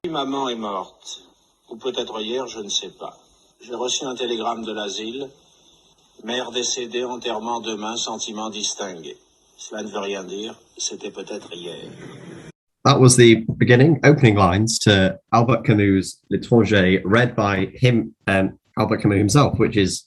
Maman est morte, ou peut-être hier, je ne sais pas. J'ai reçu un télégramme de l'asile. Mère décédée, enterrement demain, sentiment distingué. Cela ne veut rien dire, c'était peut-être hier. That was the opening lines to Albert Camus' L'Étranger, read by him, Albert Camus himself, which is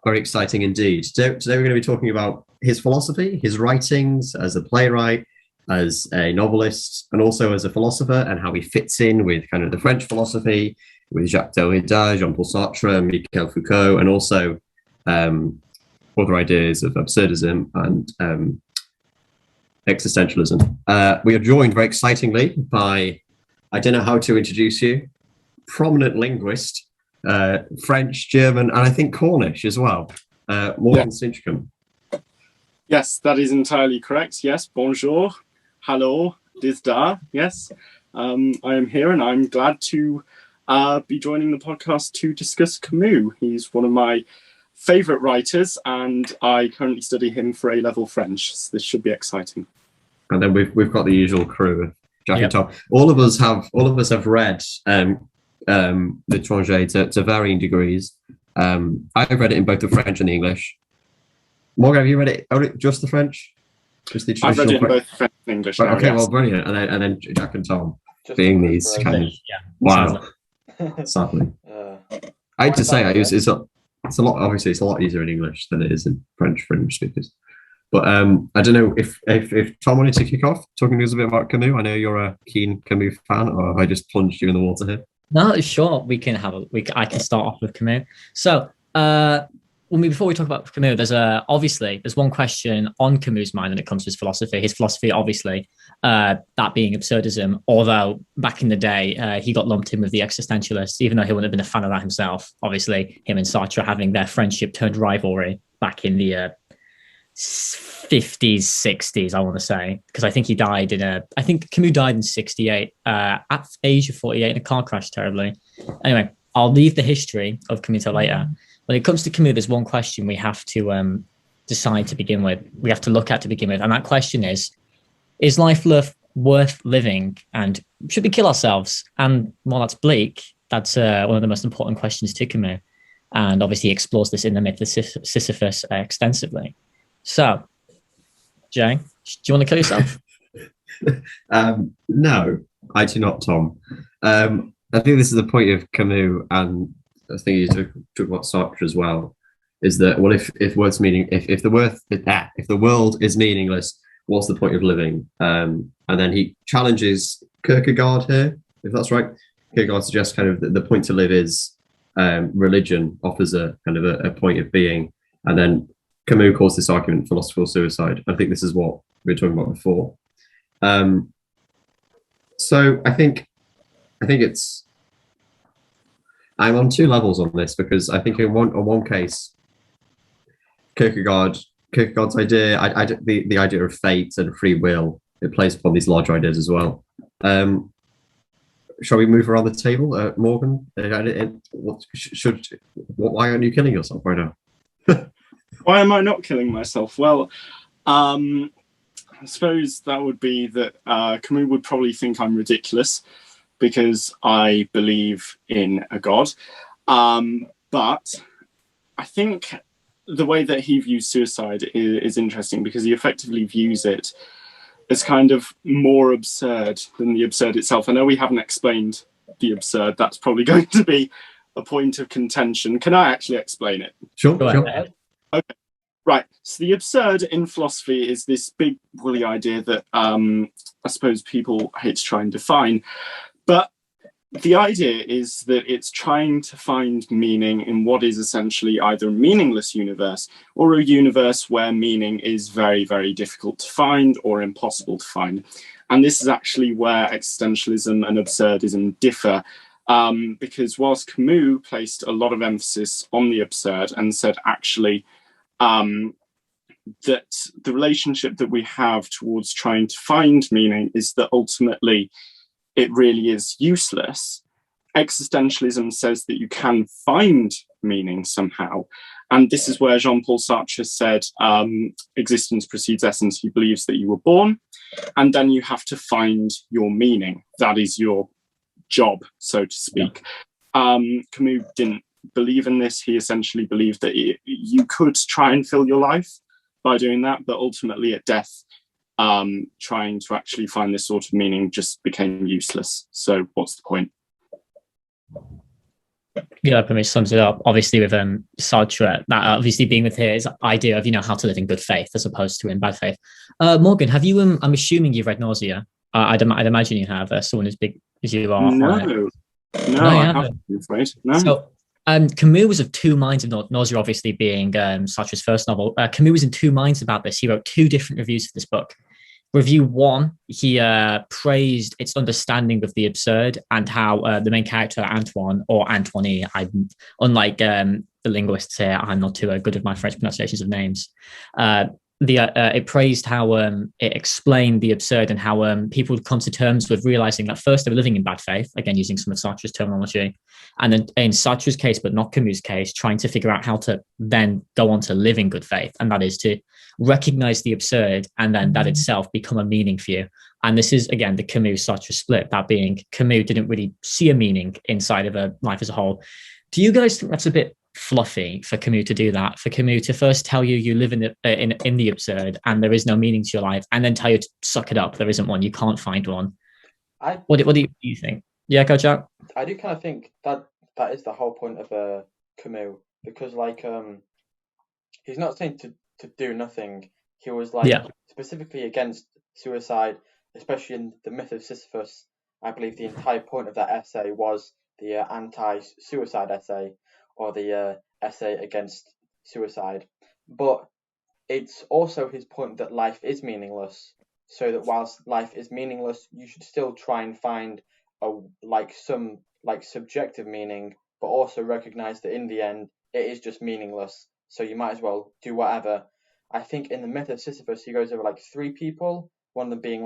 very exciting indeed. Today we're going to be talking about his philosophy, his writings as a playwright, as a novelist, and also as a philosopher, and how he fits in with kind of the French philosophy, with Jacques Derrida, Jean-Paul Sartre, Michel Foucault, and also other ideas of absurdism and existentialism. We are joined very excitingly by, I don't know how to introduce you, prominent linguist, French, German, and I think Cornish as well, Mawgan Sinchcombe. Yes, that is entirely correct. Yes, bonjour, hello, disda. Yes, I am here and I'm glad to be joining the podcast to discuss Camus. He's one of my favourite writers and I currently study him for A-level French, so this should be exciting. And then we've got the usual crew of Jack and Tom. All of us have read L'Étranger to varying degrees. I've read it in both the French and the English. Morgan, have you read it just the French? Just the I've read it in both French and English. Right, now, okay, yes. well, brilliant. And then Jack and Tom Just being these kind of wow. Sadly, I hate to say it's a lot. Obviously, it's a lot easier in English than it is in French for English speakers. But I don't know if Tom wanted to kick off talking to us a bit about Camus. I know you're a keen Camus fan, or have I just plunged you in the water here? No, sure. I can start off with Camus. So, before we talk about Camus, there's one question on Camus' mind when it comes to his philosophy. His philosophy, obviously, that being absurdism. Although back in the day, he got lumped in with the Existentialists, even though he wouldn't have been a fan of that himself. Obviously, him and Sartre having their friendship turned rivalry back in the 50s, 60s, I want to say, because I think he died I think Camus died in 68 at the age of 48 in a car crash, terribly. Anyway, I'll leave the history of Camus till later. When it comes to Camus, there's one question we have to decide to begin with. We have to look at to begin with. And that question is life worth living? And should we kill ourselves? And while that's bleak, that's one of the most important questions to Camus. And obviously he explores this in the myth of Sisyphus extensively. So, Jay, do you want to kill yourself? No, I do not, Tom. I think this is the point of Camus, and I think you talk about Sartre as well. Is that if the world is meaningless, what's the point of living? And then he challenges Kierkegaard here, if that's right. Kierkegaard suggests kind of the point to live is religion offers a kind of a point of being, and then Camus calls this argument philosophical suicide. I think this is what we were talking about before. So I think it's, I'm on two levels on this, because I think in one case, Kierkegaard's idea, the idea of fate and free will, it plays upon these larger ideas as well. Shall we move around the table, Morgan? Why aren't you killing yourself right now? Why am I not killing myself? Well, I suppose that would be that Camus would probably think I'm ridiculous because I believe in a God. But I think the way that he views suicide is interesting, because he effectively views it as kind of more absurd than the absurd itself. I know we haven't explained the absurd. That's probably going to be a point of contention. Can I actually explain it? Sure. Okay, right. So the absurd in philosophy is this big woolly idea that I suppose people hate to try and define. But the idea is that it's trying to find meaning in what is essentially either a meaningless universe or a universe where meaning is very, very difficult to find or impossible to find. And this is actually where existentialism and absurdism differ. Because whilst Camus placed a lot of emphasis on the absurd and said actually that the relationship that we have towards trying to find meaning is that ultimately it really is useless, existentialism says that you can find meaning somehow. And this is where Jean-Paul Sartre said, existence precedes essence. He believes that you were born and then you have to find your meaning. That is your job, so to speak. Camus didn't believe in this. He essentially believed that you could try and fill your life by doing that, but ultimately at death, trying to actually find this sort of meaning just became useless. So what's the point? Yeah, pretty much sums it up. Obviously, with Sartre, that obviously being with his idea of how to live in good faith as opposed to in bad faith. Morgan, have you? I'm assuming you've read Nausea. I'd imagine you have. Someone as big as you are. No, I haven't. I'm afraid. No. So, Camus was of two minds of Nausea, obviously being Sartre's first novel. Camus was in two minds about this. He wrote two different reviews for this book. Review one, he praised its understanding of the absurd and how the main character, Antoine, or Antoine, unlike the linguists here, I'm not too good at my French pronunciations of names. It praised how it explained the absurd and how people would come to terms with realizing that first they were living in bad faith, again, using some of Sartre's terminology, and then in Sartre's case, but not Camus' case, trying to figure out how to then go on to live in good faith. And that is to recognize the absurd and then that itself become a meaning for you. And this is, again, the Camus-Sartre split, that being Camus didn't really see a meaning inside of a life as a whole. Do you guys think that's a bit fluffy for Camus to do that? For Camus to first tell you live in the absurd and there is no meaning to your life, and then tell you to suck it up, there isn't one, you can't find one. What do you think? Yeah, go Jack. I do kind of think that is the whole point of Camus, because he's not saying to do nothing. He was specifically against suicide, especially in the myth of Sisyphus. I believe the entire point of that essay was the anti-suicide essay, or the essay against suicide. But it's also his point that life is meaningless, so that whilst life is meaningless, you should still try and find some subjective meaning, but also recognize that in the end it is just meaningless, so you might as well do whatever. I think in the myth of Sisyphus he goes over 3 people, one of them being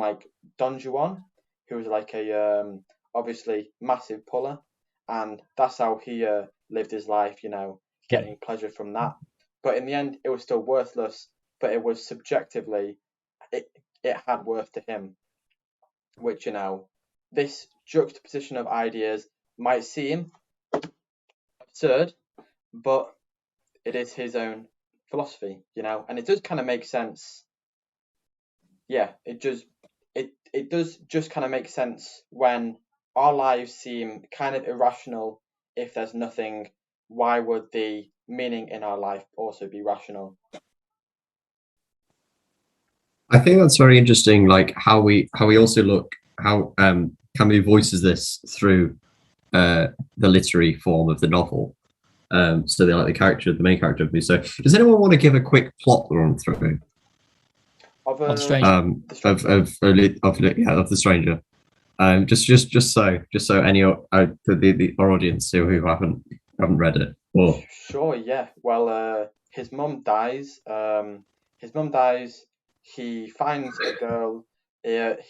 Don Juan, who was a obviously massive puller, and that's how he lived his life, getting pleasure from that. But in the end, it was still worthless, but it was subjectively, it had worth to him, which, this juxtaposition of ideas might seem absurd, but it is his own philosophy, and it does kind of make sense. Yeah, it does just kind of make sense when our lives seem kind of irrational. If there's nothing, why would the meaning in our life also be rational? I think that's very interesting, how we also look, how Camus voices this through the literary form of the novel. So they're the main character of me. So does anyone want to give a quick plot run through Of the Stranger? Just so any our audience who haven't read it. Or Sure, yeah. Well, his mum dies. He finds a girl.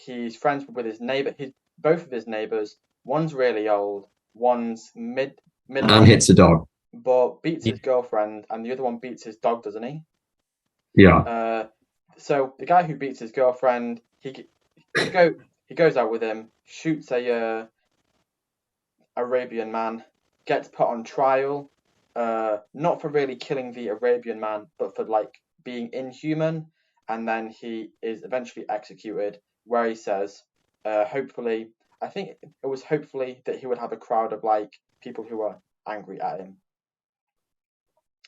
He's friends with his neighbor. Both of his neighbors. One's really old. One's mid. And hits a dog. But beats his girlfriend, and the other one beats his dog, doesn't he? Yeah. So the guy who beats his girlfriend, he goes out with him, shoots a Arabian man, gets put on trial, not for really killing the Arabian man, but for being inhuman, and then he is eventually executed, where he says, hopefully that he would have a crowd of people who are angry at him.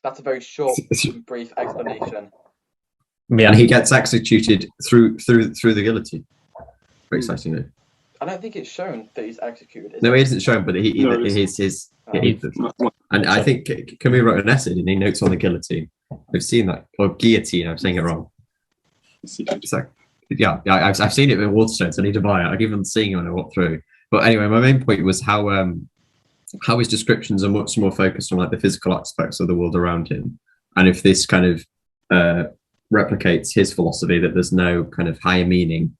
That's a very short, brief explanation. Yeah. And he gets executed through the guillotine. Very excitingly. I don't think it's shown that he's executed. No, it isn't shown, but and I think Camus wrote an essay and he notes on the guillotine. I've seen that, or guillotine. I'm saying it wrong. So, yeah, I've seen it in Waterstones. I need to buy it. I've even seen it when I walked through. But anyway, my main point was how his descriptions are much more focused on the physical aspects of the world around him, and if this kind of replicates his philosophy that there's no kind of higher meaning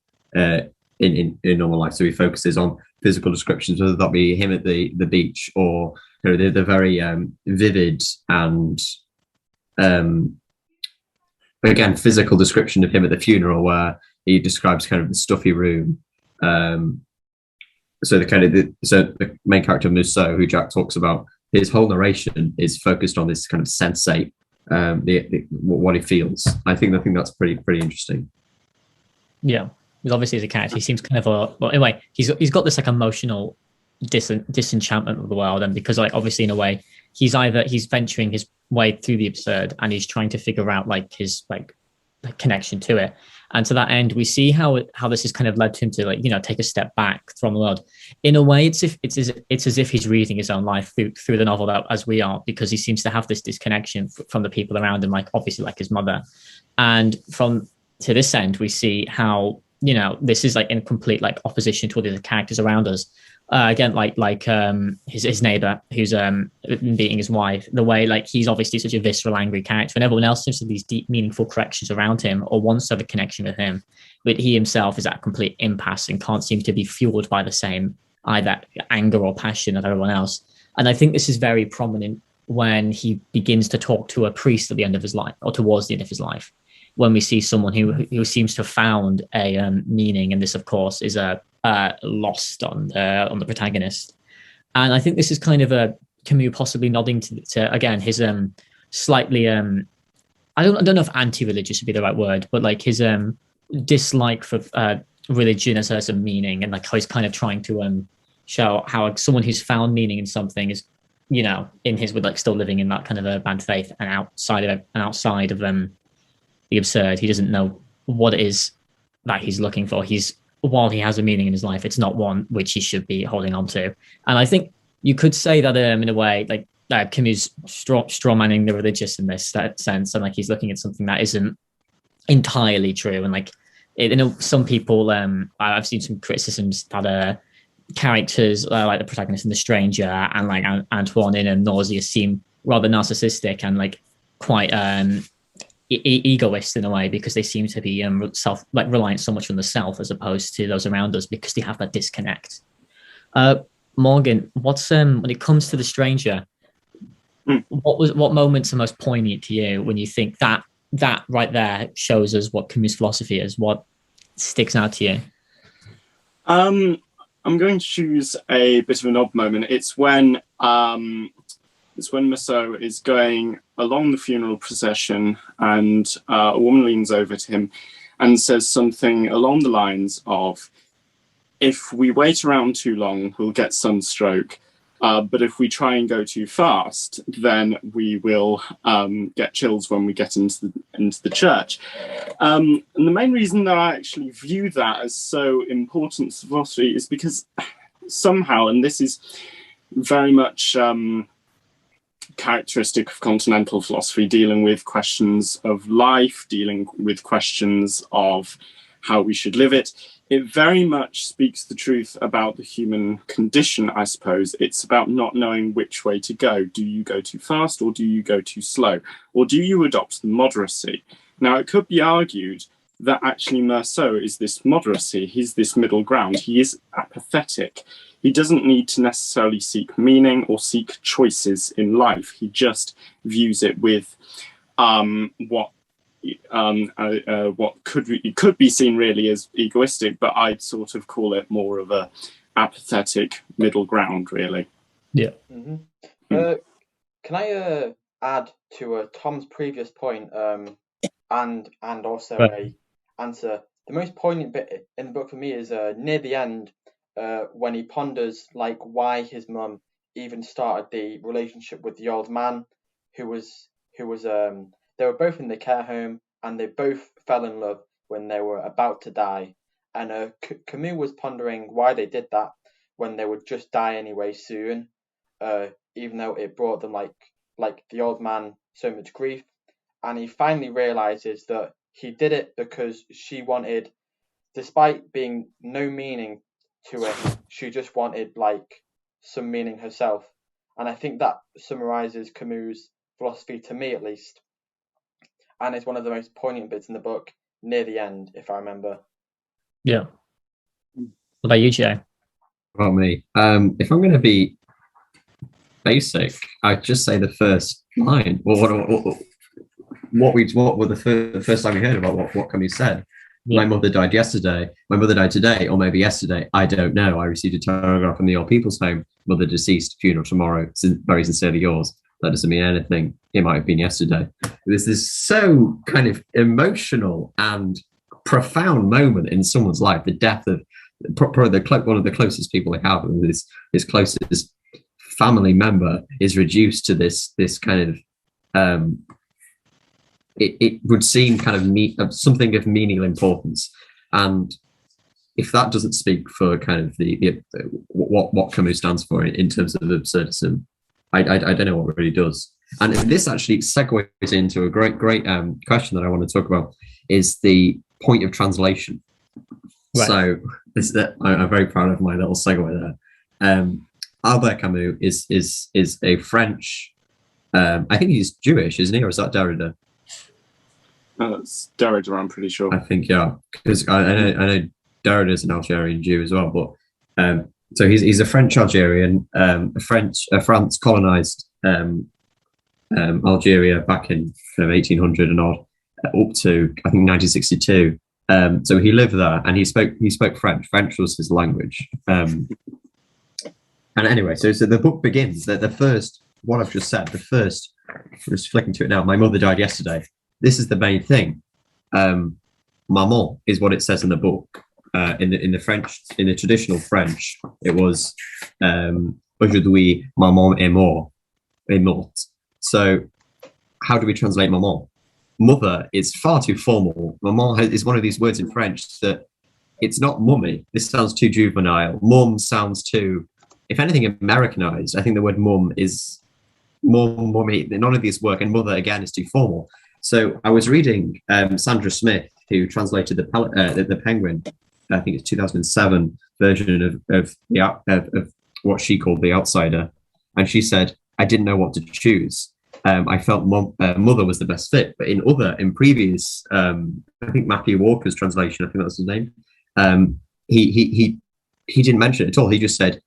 in normal life. So he focuses on physical descriptions, whether that be him at the beach or the very vivid and again physical description of him at the funeral, where he describes kind of the stuffy room, so the main character Musso, who Jack talks about, his whole narration is focused on this kind of sensate, what he feels. I think that's pretty interesting. Yeah, because obviously as a character, he seems kind of well, anyway, he's got this like emotional disenchantment of the world, and because like obviously in a way he's venturing his way through the absurd, and he's trying to figure out like his like connection to it. And to that end, we see how this has kind of led to him to like, you know, take a step back from the world. In a way, it's as if he's reading his own life through the novel as we are, because he seems to have this disconnection from the people around him, like obviously like his mother. And to this end, we see how, you know, this is like in complete like opposition to all the other characters around us. Again, like his neighbor who's beating his wife, the way like he's obviously such a visceral, angry character, and everyone else seems to have these deep, meaningful corrections around him or wants to have a connection with him, but he himself is at a complete impasse and can't seem to be fueled by the same either anger or passion of everyone else. And I think this is very prominent when he begins to talk to a priest at the end of his life, or towards the end of his life, when we see someone who seems to have found a meaning, and this of course is lost on the protagonist. And I think this is kind of a Camus possibly nodding to again his slightly I don't know if anti-religious would be the right word, but like his dislike for religion as a meaning, and like how he's kind of trying to show how someone who's found meaning in something is, you know, in his with like still living in that kind of a bad faith, and outside of the absurd, he doesn't know what it is that he's looking for. While he has a meaning in his life, it's not one which he should be holding on to. And I think you could say that in a way, like Camus strawmanning the religious in this sense, and like he's looking at something that isn't entirely true. And like, you know, some people, I've seen some criticisms that characters like the protagonist in The Stranger and like Antoine in Nausea seem rather narcissistic and like quite egoist in a way, because they seem to be reliant so much on the self as opposed to those around us, because they have that disconnect. Morgan, what's when it comes to The Stranger, what moments are most poignant to you when you think that right there shows us what Camus' philosophy is? What sticks out to you? I'm going to choose a bit of an odd moment. It's when Musso is going along the funeral procession, and a woman leans over to him and says something along the lines of, if we wait around too long, we'll get sunstroke. But if we try and go too fast, then we will get chills when we get into the church. And the main reason that I actually view that as so important to philosophy is because somehow, and this is very much characteristic of continental philosophy, dealing with questions of life, dealing with questions of how we should live it, it very much speaks the truth about the human condition, I suppose. It's about not knowing which way to go. Do you go too fast, or do you go too slow? Or do you adopt the moderacy? Now, it could be argued that actually Meursault is this moderacy. He's this middle ground. He is apathetic. He doesn't need to necessarily seek meaning or seek choices in life. He just views it with what could be seen really as egoistic, but I'd sort of call it more of a apathetic middle ground, really. Yeah. Mm-hmm. Can I add to Tom's previous point, and also a answer? The most poignant bit in the book for me is near the end, when he ponders like why his mum even started the relationship with the old man, who was they were both in the care home, and they both fell in love when they were about to die. And Camus was pondering why they did that when they would just die anyway soon, even though it brought them like the old man so much grief. And he finally realizes that he did it because she wanted, despite being no meaning to it, she just wanted like some meaning herself. And I think that summarizes Camus' philosophy, to me at least. And it's one of the most poignant bits in the book near the end, if I remember. Yeah. What about you, Joe? About me, if I'm going to be basic, I'd just say the first line. What were the first time we heard about what Camus said? My mother died yesterday. My mother died today, or maybe yesterday. I don't know. I received a telegram from the old people's home. Mother deceased. Funeral tomorrow. Very sincerely yours. That doesn't mean anything. It might have been yesterday. There's this so kind of emotional and profound moment in someone's life. The death of probably one of the closest people they have, and his closest family member is reduced to this kind of. It would seem kind of something of meaningful importance, and if that doesn't speak for kind of what Camus stands for in terms of absurdism, I don't know what really does. And this actually segues into a great question that I want to talk about, is the point of translation. Right. So I'm very proud of my little segue there. Albert Camus is a French. I think he's Jewish, isn't he, or is that Derrida? It's Derrida, I'm pretty sure. I think, yeah, because I know Derrida is an Algerian Jew as well, but so he's a French Algerian. France colonized Algeria back in kind of 1800 and odd, up to I think 1962. So he lived there, and he spoke French. French was his language. And anyway, so the book begins. The first, what I've just said, just flicking to it now. My mother died yesterday. This is the main thing. Maman is what it says in the book. In the French, in the traditional French, it was aujourd'hui maman est morte. So how do we translate maman? Mother is far too formal. Maman is one of these words in French that it's not mummy. This sounds too juvenile. Mum sounds too, if anything, Americanized. I think the word mum is mum, mummy. None of these work, and mother again is too formal. So I was reading Sandra Smith, who translated the Penguin. I think it's 2007 version of what she called The Outsider, and she said, "I didn't know what to choose. I felt mother was the best fit, but in previous, I think Matthew Walker's translation, I think that's his name. He didn't mention it at all. He just said,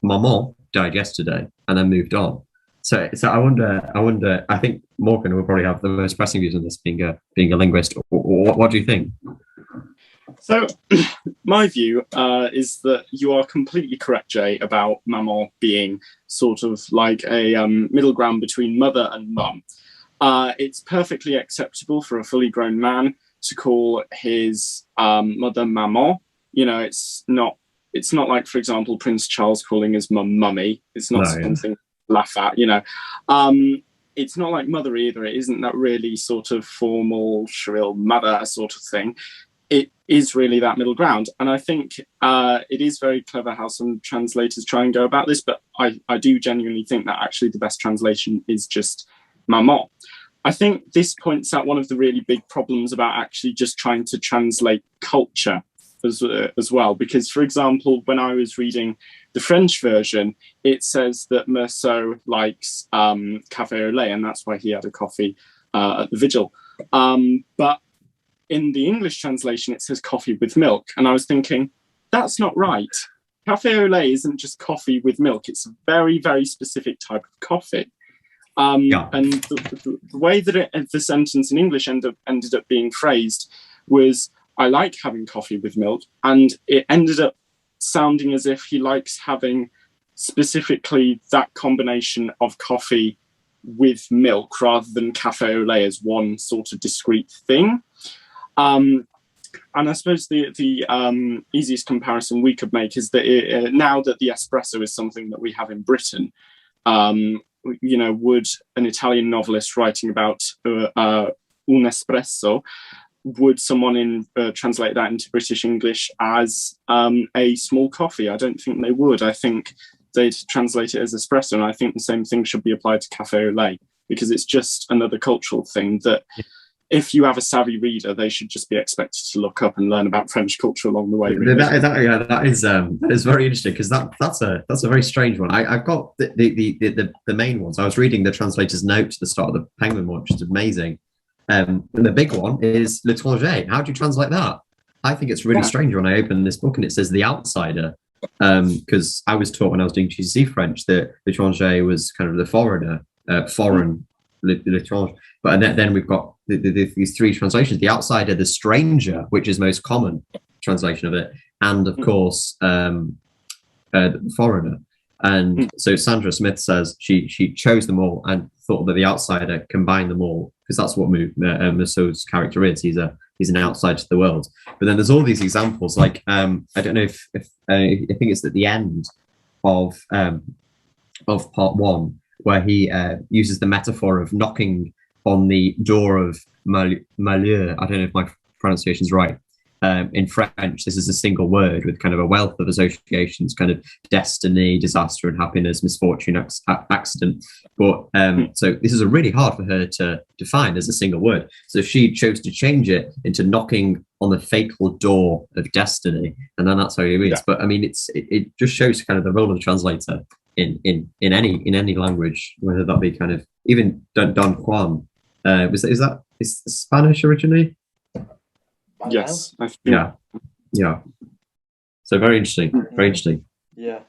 "Maman died yesterday," and then moved on. So I wonder. I think Morgan will probably have the most pressing views on this, being a linguist. What do you think? So, my view is that you are completely correct, Jay, about maman being sort of like a middle ground between mother and mum. It's perfectly acceptable for a fully grown man to call his mother maman. You know, it's not like, for example, Prince Charles calling his mum mummy. It's not something to laugh at, you know. It's not like mother either. It isn't that really sort of formal, shrill mother sort of thing. It is really that middle ground. And I think it is very clever how some translators try and go about this, but I do genuinely think that actually the best translation is just maman. I think this points out one of the really big problems about actually just trying to translate culture as well. Because, for example, when I was reading the French version, it says that Meursault likes café au lait, and that's why he had a coffee at the vigil. But in the English translation, it says coffee with milk. And I was thinking, that's not right. Café au lait isn't just coffee with milk. It's a very, very specific type of coffee. And the way that the sentence in English ended up being phrased was, I like having coffee with milk. And it ended up sounding as if he likes having specifically that combination of coffee with milk rather than café au lait as one sort of discrete thing. And I suppose the easiest comparison we could make is that now that the espresso is something that we have in Britain, you know, would an Italian novelist writing about un espresso, would someone translate that into British English as a small coffee? I don't think they would. I think they'd translate it as espresso, and I think the same thing should be applied to café au lait, because it's just another cultural thing that if you have a savvy reader, they should just be expected to look up and learn about French culture along the way. Really. That is very interesting, because that's a very strange one. I've got the main ones. I was reading the translator's note to the start of the Penguin one, which is amazing. And the big one is l'étranger. How do you translate that? I think it's really strange when I open this book and it says the outsider, because I was taught when I was doing GCSE French that l'étranger was kind of the foreigner, foreign l'étrange. But then we've got these three translations: the outsider, the stranger, which is most common translation of it, and of course the foreigner. And so Sandra Smith says she chose them all and thought that the outsider combined them all, because that's what Mousseau's character is. He's an outsider to the world. But then there's all these examples, like I don't know if I think it's at the end of part one, where he uses the metaphor of knocking on the door of malheur. I don't know if my pronunciation is right. In French, this is a single word with kind of a wealth of associations, kind of destiny, disaster and happiness, misfortune, accident. But so this is really hard for her to define as a single word. So she chose to change it into knocking on the fatal door of destiny, and then that's how he reads. Yeah. But I mean, it just shows kind of the role of the translator in any language, whether that be kind of even Don Juan. Is Spanish originally? Yes. Yeah. So very interesting. Very interesting. Yeah.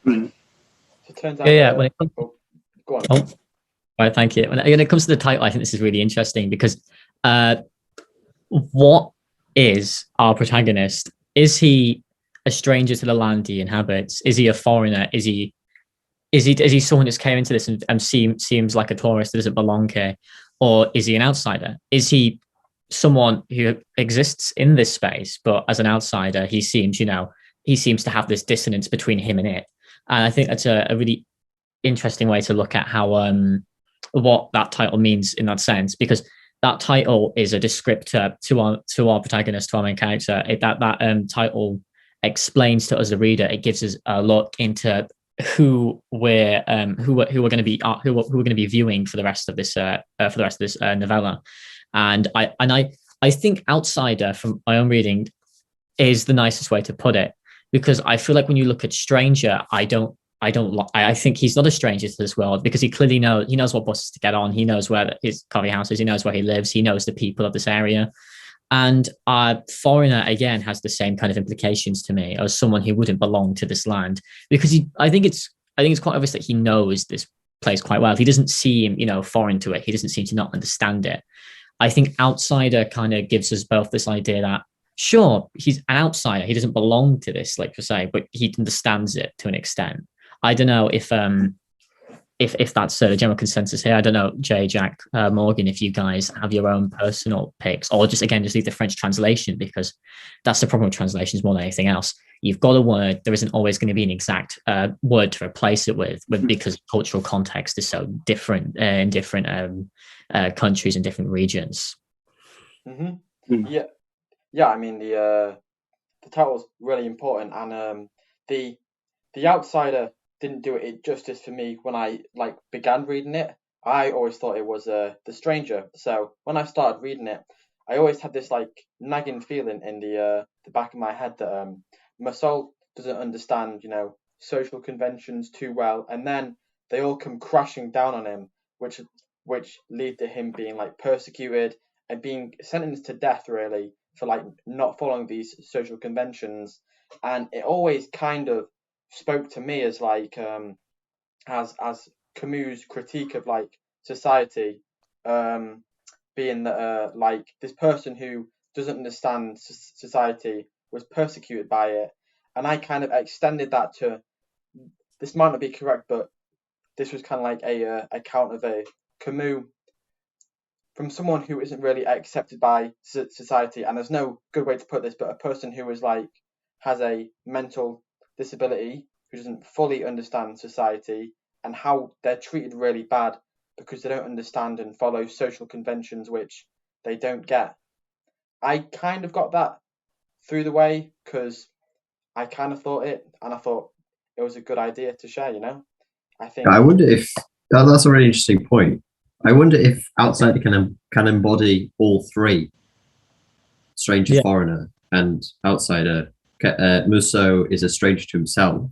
Mm-hmm. So it turns out. When it comes, go on. Oh, right. Thank you. When it comes to the title, I think this is really interesting because what is our protagonist? Is he a stranger to the land he inhabits? Is he a foreigner? Is he someone who's came into this and seems like a tourist that doesn't belong here, or is he an outsider? Is he someone who exists in this space, but as an outsider, he seems to have this dissonance between him and it? And I think that's a really interesting way to look at how what that title means in that sense, because that title is a descriptor to our protagonist, to our main character. That title explains to us, the reader. It gives us a look into who we're going to be viewing for the rest of this novella. And I think outsider, from my own reading, is the nicest way to put it, because I feel like when you look at stranger, I think he's not a stranger to this world, because he clearly knows what buses to get on. He knows where his coffee house is. He knows where he lives. He knows the people of this area. And foreigner, again, has the same kind of implications to me as someone who wouldn't belong to this land, because I think it's quite obvious that he knows this place quite well. He doesn't seem, foreign to it. He doesn't seem to not understand it. I think outsider kind of gives us both this idea that, sure, he's an outsider. He doesn't belong to this, like you say, but he understands it to an extent. I don't know if that's the general consensus here. I don't know, Jay, Jack, Morgan, if you guys have your own personal picks, or just leave the French translation, because that's the problem with translations more than anything else. You've got a word, there isn't always going to be an exact word to replace it with, because cultural context is so different in different countries and different regions. Mm-hmm. Yeah. I mean, the title's really important, and the outsider didn't do it justice for me when I began reading it. I always thought it was the stranger. So when I started reading it, I always had this nagging feeling in the back of my head that Mousseau doesn't understand, social conventions too well, and then they all come crashing down on him, which lead to him being persecuted and being sentenced to death, really, for not following these social conventions. And it always kind of spoke to me as as Camus' critique of society, being that this person who doesn't understand society was persecuted by it. And I kind of extended that to, this might not be correct, but this was kind of a account of a Camus from someone who isn't really accepted by society. And there's no good way to put this, but a person who is has a mental disability, who doesn't fully understand society, and how they're treated really bad because they don't understand and follow social conventions which they don't get. I kind of got that through the way because I kind of thought it, and I thought it was a good idea to share, I think. I wonder if that's a really interesting point. I wonder if outsider can embody all three: stranger, foreigner, and outsider. Mousseau is a stranger to himself.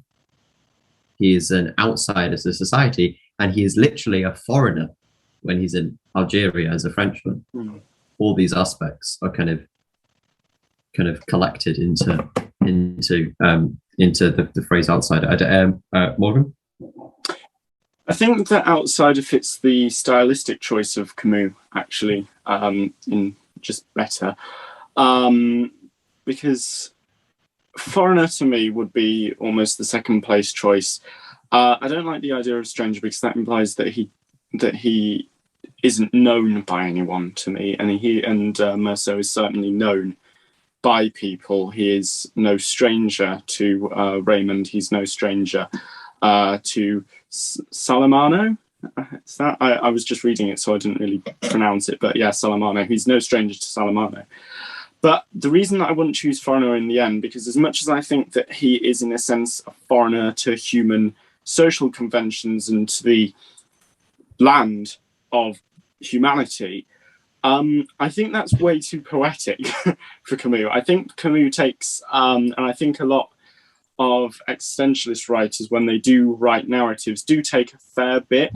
He is an outsider to society, and he is literally a foreigner when he's in Algeria as a Frenchman. All these aspects are kind of collected into the phrase outsider. Morgan? I think that Outsider fits the stylistic choice of Camus, actually, in just better. Because Foreigner to me would be almost the second place choice. I don't like the idea of stranger because that implies that he isn't known by anyone to me, and Meursault is certainly known by people. He is no stranger to Raymond. He's no stranger to Salamano. Is that I was just reading it, so I didn't really pronounce it, but yeah, Salamano. He's no stranger to Salamano. But the reason that I wouldn't choose Foreigner in the end, because as much as I think that he is in a sense a foreigner to human social conventions and to the land of humanity, I think that's way too poetic for Camus. I think Camus takes, and I think a lot of existentialist writers, when they do write narratives, do take a fair bit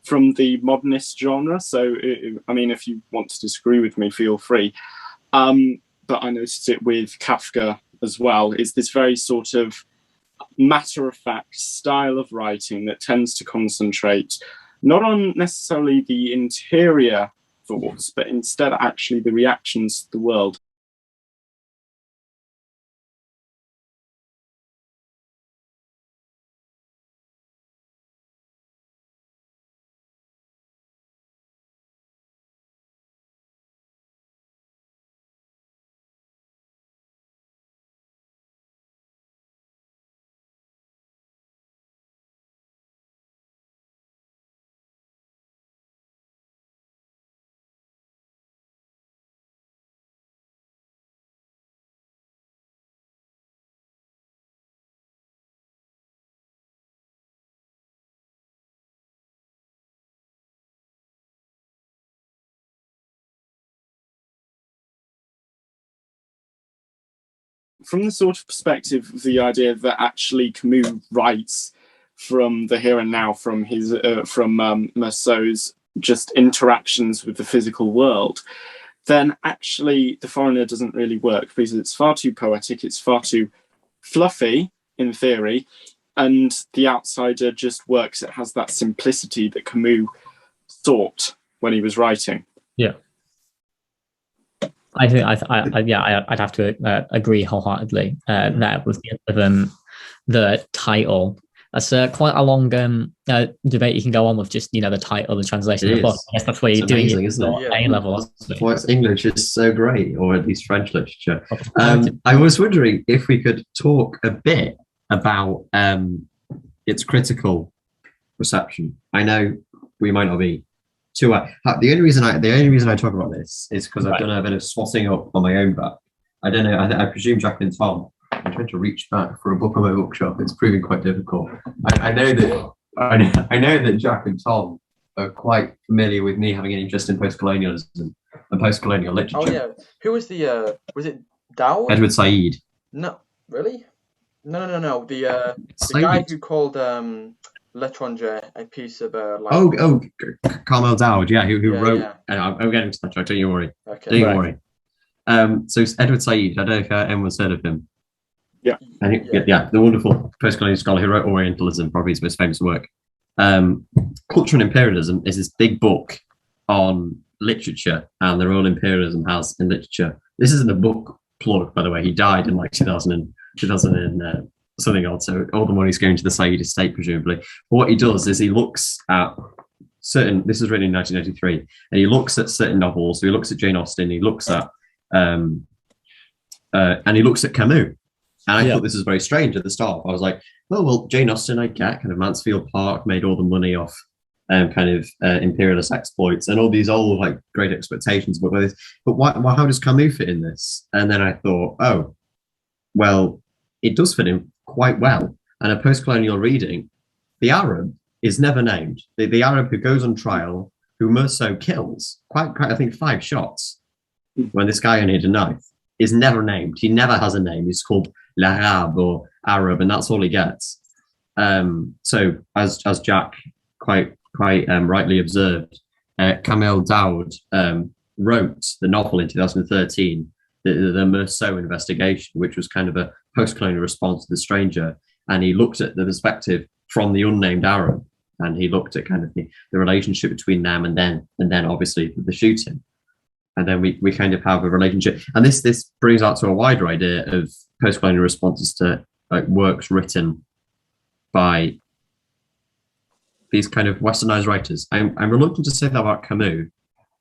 from the modernist genre. So, I mean, if you want to disagree with me, feel free. But I noticed it with Kafka as well, is this very sort of matter-of-fact style of writing that tends to concentrate not on necessarily the interior thoughts, but instead actually the reactions to the world. From the sort of perspective of the idea that actually Camus writes from the here and now, from his Meursault's just interactions with the physical world, then actually The Foreigner doesn't really work because it's far too poetic, it's far too fluffy in theory, and The Outsider just works. It has that simplicity that Camus sought when he was writing. Yeah. I think I'd have to agree wholeheartedly there with the title. That's quite a long debate you can go on with just the title, the translation of the book. I guess that's where you're doing it, isn't it? A level. Why English is so great, or at least French literature. I was wondering if we could talk a bit about its critical reception. I know we might not be. The only reason I talk about this is because I've done a bit of swatting up on my own back. I don't know. I presume Jack and Tom. I'm trying to reach back for a book on my bookshop. It's proving quite difficult. I know that Jack and Tom are quite familiar with me having an interest in post-colonialism and post-colonial literature. Oh yeah, who was was it Dowd? Edward Said. No, really? No. The guy who called L'Étranger a piece of Carmel Dowd, who wrote. Yeah. I'm getting to that. Don't you worry. Okay. Don't worry. So it's Edward Said. I don't know if anyone's heard of him. Yeah. The wonderful post-colonial scholar who wrote Orientalism, probably his most famous work. Culture and Imperialism is this big book on literature and the role imperialism has in literature. This isn't a book plug, by the way. He died in like 2000 something odd, so all the money's going to the Said estate, presumably. But what he does is he looks at this was written in 1993, and he looks at certain novels. So he looks at Jane Austen, he looks at and he looks at Camus. And I thought this was very strange at the start. I was like, oh, well, Jane Austen, I get, kind of Mansfield Park made all the money off imperialist exploits and all these old like great expectations about this. But how does Camus fit in this? And then I thought, oh, well, it does fit in quite well. And a post-colonial reading, the Arab is never named. The Arab who goes on trial, who Meursault kills, quite I think 5 shots, when this guy only had a knife, is never named. He never has a name. He's called L'Arabe or Arab, and that's all he gets. So as Jack quite rightly observed, Kamel Dowd wrote the novel in 2013, the Meursault investigation, which was kind of a post-colonial response to The Stranger, and he looked at the perspective from the unnamed Arab, and he looked at kind of the relationship between them, and then obviously the shooting, and then we kind of have a relationship, and this brings out to a wider idea of post-colonial responses to like works written by these kind of westernized writers. I'm reluctant to say that about Camus,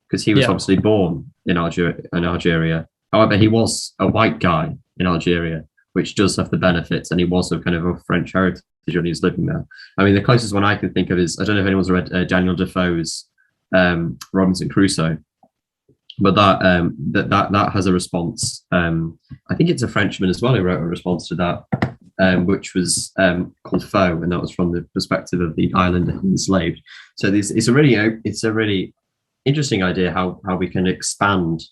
because he was obviously born in Algeria. However, he was a white guy in Algeria, which does have the benefits, and he was of kind of a French heritage when he was living there. I mean, the closest one I can think of is, I don't know if anyone's read Daniel Defoe's Robinson Crusoe, but that has a response. I think it's a Frenchman as well who wrote a response to that, which was called Foe, and that was from the perspective of the islander enslaved. So it's a really interesting idea how we can expand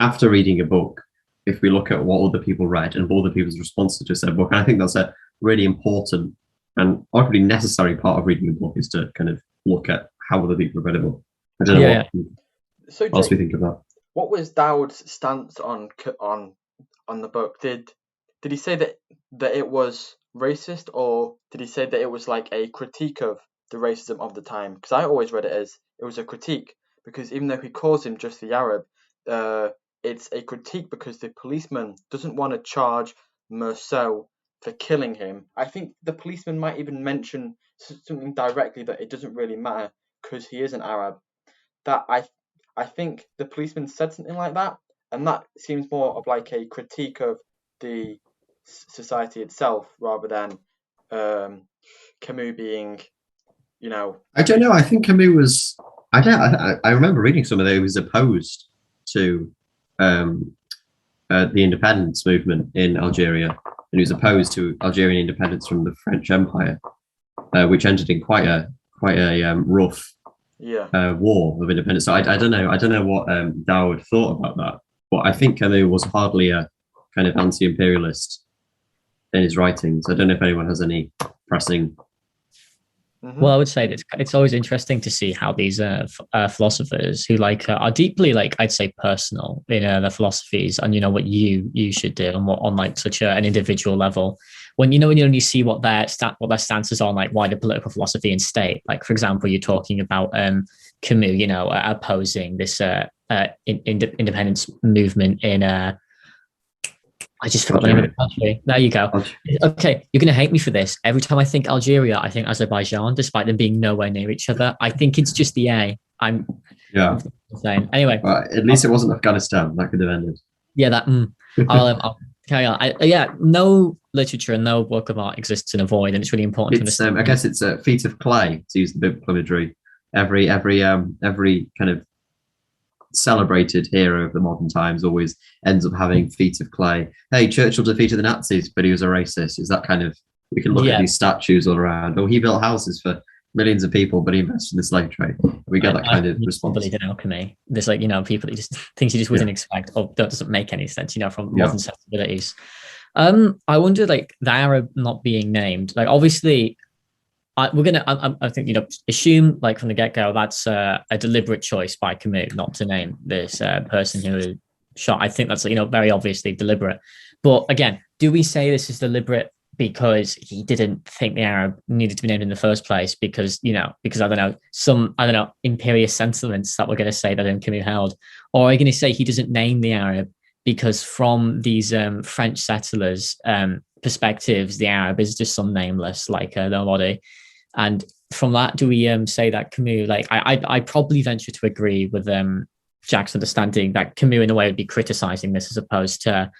after reading a book, if we look at what other people read and what other people's responses to said book. And I think that's a really important and arguably necessary part of reading a book, is to kind of look at how other people have read a book. I don't know what else we think of that. What was Dowd's stance on the book? Did he say that it was racist, or did he say that it was like a critique of the racism of the time? Because I always read it as it was a critique, because even though he calls him just the Arab, it's a critique because the policeman doesn't want to charge Meursault for killing him. I think the policeman might even mention something directly that it doesn't really matter because he is an Arab. That I think the policeman said something like that, and that seems more of like a critique of the society itself rather than Camus being, I don't know. I think Camus was. I remember reading some of that. He was opposed to the independence movement in Algeria, and he was opposed to Algerian independence from the French Empire, which ended in quite a rough war of independence. So I don't know what Dowd thought about that, but I think Camus was hardly a kind of anti-imperialist in his writings. I don't know if anyone has any pressing. Well, I would say that it's always interesting to see how these philosophers who are deeply I'd say personal in their philosophies, and what you should do, and what on like such an individual level, when you see what their stances are on like wider political philosophy and state. Like, for example, you're talking about Camus, opposing this independence movement in I just forgot the name of the country. There you go. Okay, you're going to hate me for this. Every time I think Algeria, I think Azerbaijan, despite them being nowhere near each other. I think it's just the A. I'm insane. Anyway. At least it wasn't Afghanistan. That could have ended. Yeah, I'll carry on. No literature and no work of art exists in a void, and it's really important to understand. I guess it's a feat of clay, to use the biblical imagery. Every kind of celebrated hero of the modern times always ends up having feet of clay. Hey, Churchill defeated the Nazis, but he was a racist. Is that kind of, we can look at these statues all around. Oh, he built houses for millions of people, but he invested in the slave trade. We get that kind of response. Believe in alchemy. There's people that things you just wouldn't expect, or that doesn't make any sense, from modern sensibilities. I wonder, the Arab not being named, obviously. I think assume from the get-go that's a deliberate choice by Camus not to name this person who was shot. I think that's very obviously deliberate. But again, do we say this is deliberate because he didn't think the Arab needed to be named in the first place? Because I don't know imperious sentiments that we're going to say that Camus held, or are you going to say he doesn't name the Arab because from these French settlers' perspectives, the Arab is just some nameless nobody? And from that, do we say that Camus, I probably venture to agree with Jack's understanding that Camus in a way would be criticizing this as opposed to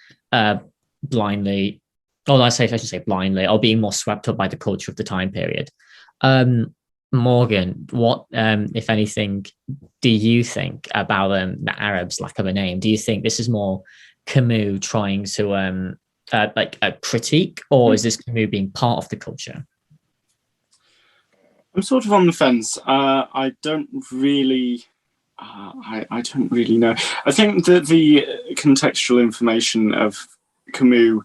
blindly, I should say blindly, or being more swept up by the culture of the time period. Morgan, what, if anything, do you think about the Arabs' lack of a name? Do you think this is more Camus trying to a critique, or is this Camus being part of the culture? I'm sort of on the fence. I don't really know. I think that the contextual information of Camus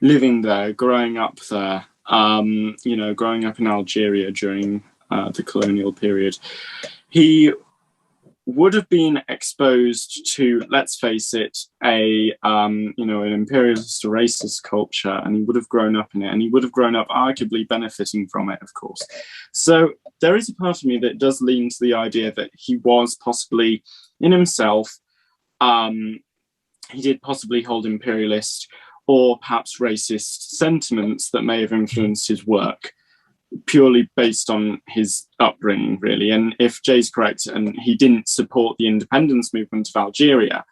living there, growing up there, growing up in Algeria during the colonial period, he would have been exposed to, let's face it, an imperialist or racist culture, and he would have grown up in it, and he would have grown up arguably benefiting from it, of course. So there is a part of me that does lean to the idea that he was possibly, in himself, he did possibly hold imperialist or perhaps racist sentiments that may have influenced his work, purely based on his upbringing, really. And if Jay's correct and he didn't support the independence movement of Algeria,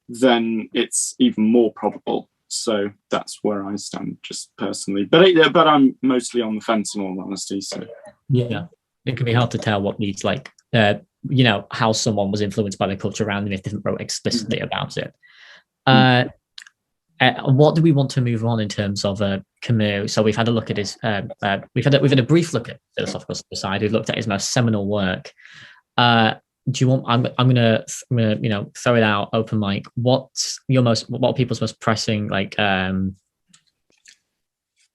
then it's even more probable. So that's where I stand, just personally. But I'm mostly on the fence, in all honesty. So yeah, it can be hard to tell what needs, like, how someone was influenced by the culture around them if they didn't wrote explicitly about it. What do we want to move on in terms of Camus? So we've had a look at his, we've had a brief look at philosophical suicide. We've looked at his most seminal work. Do you want? I'm gonna throw it out open mic. What are people's most pressing topics I'm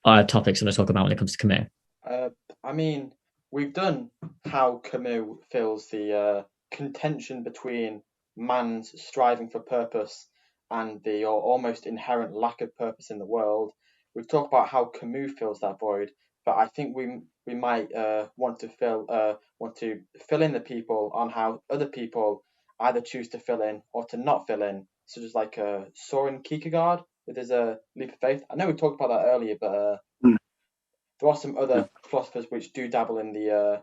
gonna talk about when it comes to Camus? I mean, we've done how Camus feels the contention between man's striving for purpose and the almost inherent lack of purpose in the world. We've talked about how Camus fills that void, but I think we might want to fill in the people on how other people either choose to fill in or to not fill in, such as like Soren Kierkegaard with his leap of faith. I know we talked about that earlier, but there are some other philosophers which do dabble in the.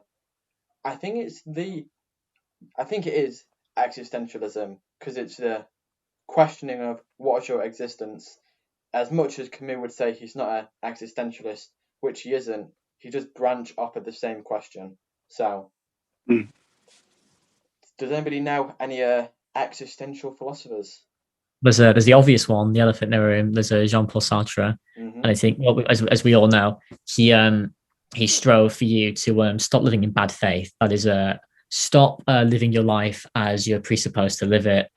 I think it is existentialism, because it's the questioning of what is your existence. As much as Camus would say he's not an existentialist, which he isn't, he does branch off of the same question. So, does anybody know any existential philosophers? There's the obvious one, the elephant in the room. There's Jean-Paul Sartre, and I think, as we all know, he strove for you to stop living in bad faith. That is stop living your life as you're presupposed to live it,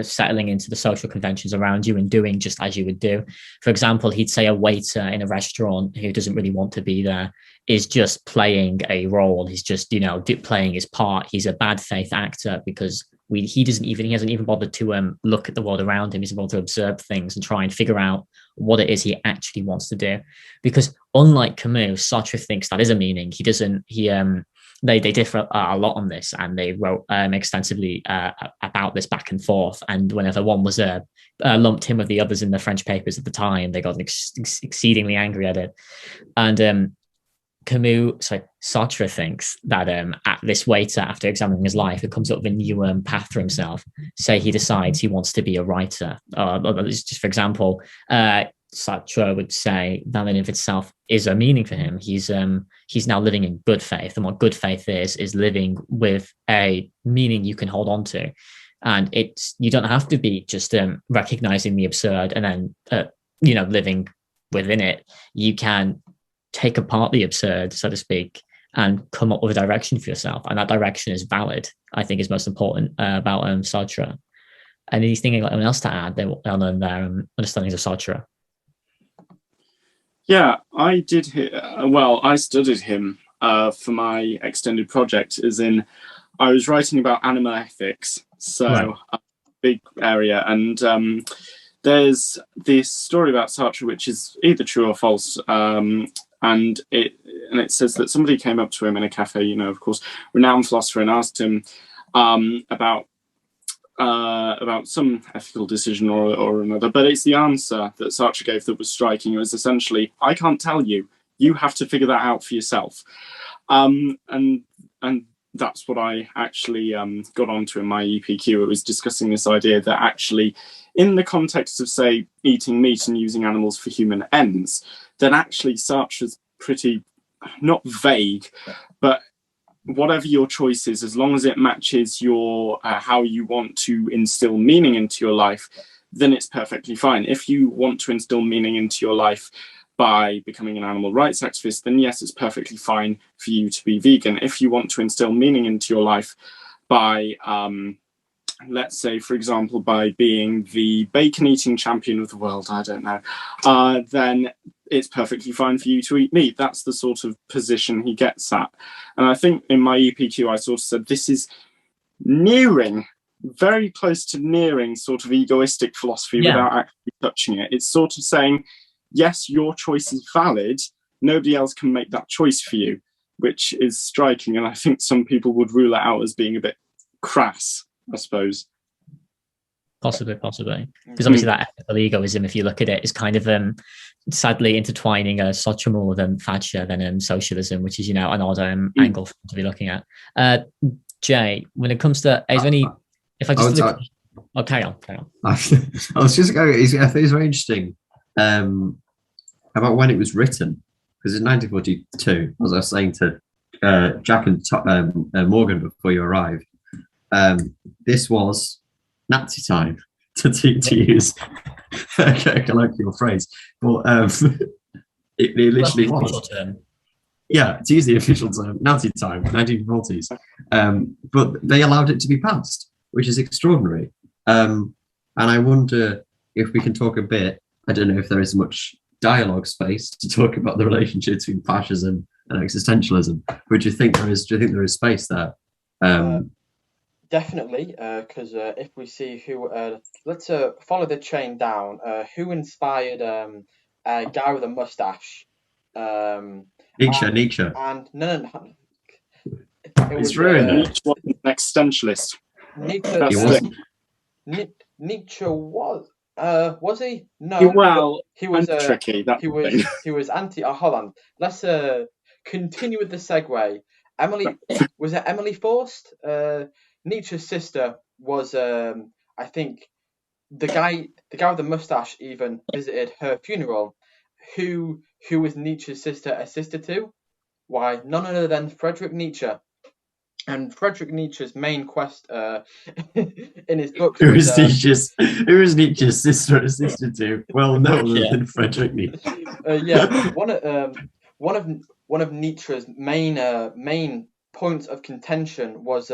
settling into the social conventions around you and doing just as you would do. For example, he'd say a waiter in a restaurant who doesn't really want to be there is just playing a role. He's just, playing his part. He's a bad faith actor because he hasn't even bothered to look at the world around him. He's able to observe things and try and figure out what it is he actually wants to do. Because unlike Camus, Sartre thinks that is a meaning. He doesn't. They differ a lot on this, and they wrote extensively about this back and forth. And whenever one was lumped him with the others in the French papers at the time, they got exceedingly angry at it. And Sartre thinks that at this waiter, after examining his life, it comes up with a new path for himself. Say he decides he wants to be a writer. Just for example, Sartre would say that in of itself is a meaning for him. He's now living in good faith, and what good faith is living with a meaning you can hold on to. And you don't have to be just recognizing the absurd and then living within it. You can take apart the absurd, so to speak, and come up with a direction for yourself, and that direction is valid. I think is most important about Sartre. Anything anyone else to add on their understandings of Sartre? Yeah, I did. I studied him for my extended project, as in I was writing about animal ethics, so right. A big area. And there's this story about Sartre, which is either true or false. And it says that somebody came up to him in a cafe, of course, renowned philosopher, and asked him about some ethical decision or another, but it's the answer that Sartre gave that was striking. It was essentially, I can't tell you, you have to figure that out for yourself. And that's what I actually got onto in my EPQ. It was discussing this idea that actually, in the context of, say, eating meat and using animals for human ends, then actually Sartre's pretty, not vague, but whatever your choice is, as long as it matches your how you want to instill meaning into your life, then it's perfectly fine. If you want to instill meaning into your life by becoming an animal rights activist, then yes, it's perfectly fine for you to be vegan. If you want to instill meaning into your life by, let's say, for example, by being the bacon eating champion of the world, I don't know, then it's perfectly fine for you to eat meat. That's the sort of position he gets at. And I think in my EPQ, I sort of said, this is nearing, very close to nearing sort of egoistic philosophy without actually touching it. It's sort of saying, yes, your choice is valid. Nobody else can make that choice for you, which is striking. And I think some people would rule it out as being a bit crass, I suppose. Possibly. Because obviously that ethical egoism, if you look at it, is kind of sadly intertwining such more than Thatcher than socialism, which is, an odd angle to be looking at. Jay, when it comes to, is there any, if I just look, carry on. I was just going, I think it's very interesting about when it was written, because in 1942, as I was saying to Jack and Mawgan before you arrived, this was Nazi time, to use a colloquial phrase. But it literally was. Yeah, to use the official term, Nazi time, 1940s. But they allowed it to be passed, which is extraordinary. And I wonder if we can talk a bit, I don't know if there is much dialogue space to talk about the relationship between fascism and existentialism. But do you think there is space there? Definitely, because if we see who, let's follow the chain down. Who inspired a guy with a mustache? Nietzsche. And no. It's ruined. Nietzsche was an existentialist. Nietzsche was he? No. Well, he was tricky. He was anti. Hold on. Let's continue with the segue. Was it Emily Forst? Nietzsche's sister was, I think, the guy with the mustache even visited her funeral. Who was Nietzsche's sister a sister to? Why, none other than Friedrich Nietzsche. And Friedrich Nietzsche's main quest in his book. Who is Nietzsche's sister a sister to? Well, no other than Friedrich Nietzsche. One of Nietzsche's main points of contention was